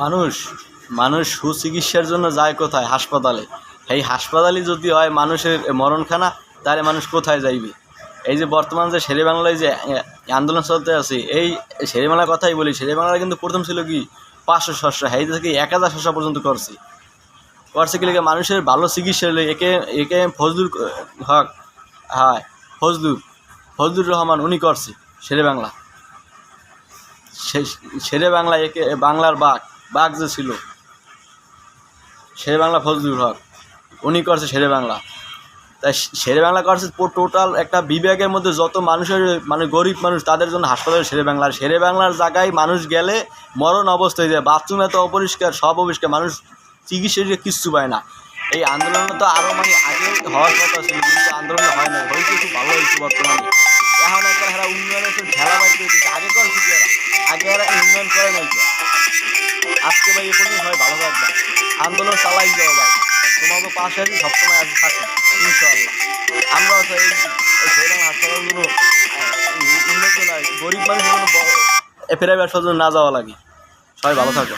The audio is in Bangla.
মানুষ মানুষ সুচিকিৎসার জন্য যায় কোথায়? হাসপাতালে। এই হাসপাতালই যদি হয় মানুষের মরণখানা, তাহলে মানুষ কোথায় যাইবে? এই যে বর্তমান যে শেরেবাংলায় যে আন্দোলন চলতে আছে, এই শেরেবাংলার কথাই বলি। শেরেবাংলা কিন্তু প্রথম ছিল কি 500 শস্য, এই থেকে 1000 শস্য পর্যন্ত করছে কি লেগে? মানুষের ভালো চিকিৎসা হলে একে একে ফজলুল হক, হ্যাঁ ফজলুর রহমান উনি করছে শেরেবাংলা। শেরেবাংলা একে বাংলার বাঘ যে ছিল শেরেবাংলা, ফজলুল হক উনি করছে শেরেবাংলা। তাই শেরেবাংলা করছে টোটাল একটা বিভাগের মধ্যে যত মানুষের মানে গরিব মানুষ তাদের জন্য হাসপাতাল শেরেবাংলার জায়গায় মানুষ গেলে মরণ অবস্থা হয়ে যায়। বাথরুম এত অপরিষ্কার, সব অপরিষ্কার, মানুষ চিকিৎসা কিচ্ছু পায় না। এই আন্দোলন তো আরও মানে আগে হওয়ার কথা ছিল, কিন্তু আন্দোলন হয় না, হয়েছে খুব ভালো হয়েছে বর্তমানে। এখন একটা এরা উন্নয়নের ঠেলা বাড়ি দিয়েছে, আগে করছে কি আগে এরা উন্নয়ন করে নাই। আজকে ভাই এ পর্যন্ত হয়, ভালো থাকবা, আন্দোলন চালাই যাও ভাই, তোমাকে পাশে আছি, সবসময় আছি, থাকি ইনশাআল্লাহ। আমরাও তো এই শেরেবাংলা হাসপাতালগুলো উন্নত নয়, গরিব মানুষের জন্য প্রাইভেট হাসপাতাল না যাওয়া লাগে। সবাই ভালো থাকো।